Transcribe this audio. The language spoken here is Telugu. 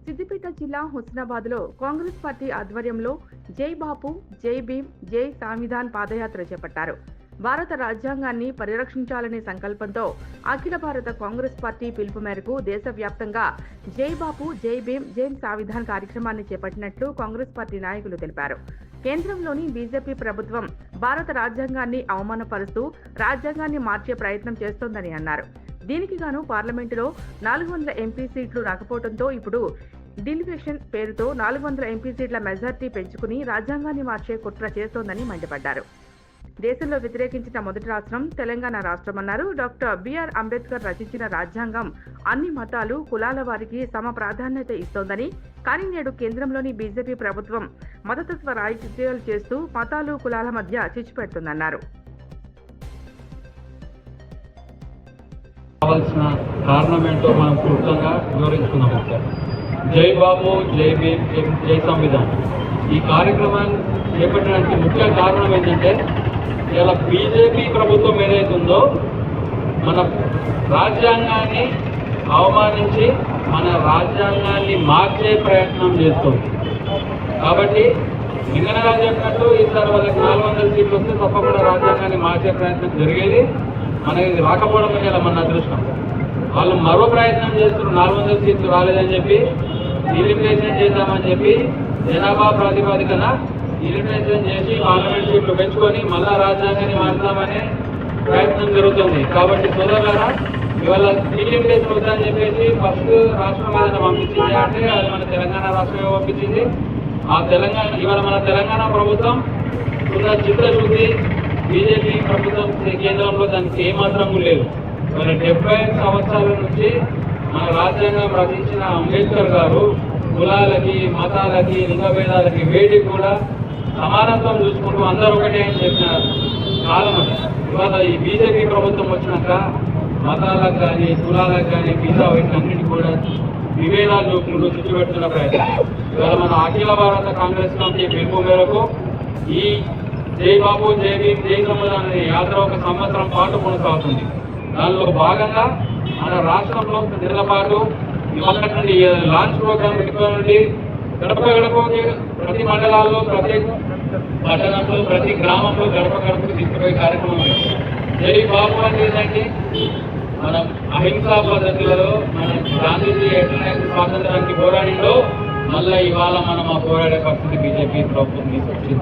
సిద్దిపేట జిల్లా హుస్నాబాద్లో కాంగ్రెస్ పార్టీ ఆధ్వర్యంలో జై బాపు, జై భీమ్, జై సంవిధాన్ పాదయాత్ర చేపట్టారు. భారత రాజ్యాంగాన్ని పరిరక్షించాలనే సంకల్పంతో అఖిల భారత కాంగ్రెస్ పార్టీ పిలుపు మేరకు దేశవ్యాప్తంగా జై బాపు, జై భీమ్, జై సంవిధాన్ కార్యక్రమాన్ని చేపట్టినట్లు కాంగ్రెస్ పార్టీ నాయకులు తెలిపారు. కేంద్రంలోని బీజేపీ ప్రభుత్వం భారత రాజ్యాంగాన్ని అవమానపరుస్తూ రాజ్యాంగాన్ని మార్చే ప్రయత్నం చేస్తోందని అన్నారు. దీనికి గాను పార్లమెంటులో 400 ఎంపీ సీట్లు రాకపోవడంతో ఇప్పుడు డిలిగేషన్ పేరుతో 400 ఎంపీ సీట్ల మెజార్టీ పెంచుకుని రాజ్యాంగాన్ని మార్చే కుట్ర చేస్తోందని మండిపడ్డారు. దేశంలో వ్యతిరేకించిన మొదటి రాష్ట్రం తెలంగాణ రాష్ట్రమన్నారు. డాక్టర్ బిఆర్ అంబేద్కర్ రచించిన రాజ్యాంగం అన్ని మతాలు, కులాల వారికి సమ ప్రాధాన్యత ఇస్తోందని, కానీ నేడు కేంద్రంలోని బీజేపీ ప్రభుత్వం మతతత్వ రాజకీయాలు చేస్తూ మతాలు, కులాల మధ్య చిచ్చు పెడుతుందన్నారు. కావాల్సిన కారణం ఏంటో మనం క్లుప్తంగా వివరించుకున్నాం సార్. జై బాబు, జై భీమ్, జై సంవిధాన్ ఈ కార్యక్రమాన్ని చేపట్టడానికి ముఖ్య కారణం ఏంటంటే, ఇలా బీజేపీ ప్రభుత్వం ఏదైతే ఉందో మన రాజ్యాంగాన్ని అవమానించి మన రాజ్యాంగాన్ని మార్చే ప్రయత్నం చేస్తుంది. కాబట్టి నిన్నగా చెప్పినట్టు ఈసారి వాళ్ళకి 400 సీట్లు వస్తే తప్పకుండా రాజ్యాంగాన్ని మార్చే ప్రయత్నం జరిగేది. మనకి రాకపోవడం ఇలా మన అదృష్టం. వాళ్ళు మరో ప్రయత్నం చేస్తున్నారు. 400 సీట్లు రాలేదని చెప్పి ఎలిమినేషన్ చేద్దామని చెప్పి జనాభా ప్రాతిపదికన ఎలిమినేషన్ చేసి పార్లమెంట్ సీట్లు పెంచుకొని మళ్ళా రాజ్యాంగాన్ని మార్చామనే ప్రయత్నం జరుగుతుంది. కాబట్టి సోదరులారా, ఇవాళ ఎలిమినేషన్ వద్దని చెప్పేసి ఫస్ట్ రాష్ట్రం ఏదైనా పంపించింది అంటే అది మన తెలంగాణ రాష్ట్రమే పంపించింది. ఆ తెలంగాణ ఇవాళ మన తెలంగాణ ప్రభుత్వం ఉన్న చిత్తశుద్ధి బీజేపీ ప్రభుత్వం కేంద్రంలో దానికి ఏమాత్రం లేదు. మన 75 సంవత్సరాల నుంచి మన రాజ్యాంగం రచించిన అంబేద్కర్ గారు కులాలకి, మతాలకి, లింగ భేదాలకి వేడి కూడా సమానత్వం చూసుకుంటూ అందరూ ఒకటే అని చెప్పిన కాలం అది. ఇవాళ ఈ బీజేపీ ప్రభుత్వం వచ్చినాక మతాలకు కానీ, కులాలకు కానీ, మిగతా వీటినన్నింటినీ కూడా విభేదాలు చూపుకుంటూ చుట్టుపెడుతున్న ప్రయత్నం. ఇవాళ మన అఖిల భారత కాంగ్రెస్ కమిటీ పిలుపు మేరకు ఈ జై బాబు, జై భీమ్, జై సంవిధాన్ అనే యాత్ర 1 సంవత్సరం పాటు కొనసాగుతుంది. దానిలో భాగంగా మన రాష్ట్రంలో నెలల పాటు ఇవాళ నుండి లాంచ్ ప్రోగ్రామ్ పెట్టుకోవాలండి. గడప గడపకి ప్రతి మండలాల్లో, ప్రతి పట్టణంలో, ప్రతి గ్రామంలో గడప గడపకు తీసుకుపోయే కార్యక్రమం. జై బాబు అంటే ఏంటంటే మనం అహింసా పద్ధతులలో మనం గాంధీజీ ఎట్లనే స్వాతంత్రానికి పోరాడిందో మళ్ళీ ఇవాళ మనం ఆ పోరాడే పరిస్థితి బీజేపీ ప్రభుత్వం తీసుకొచ్చింది.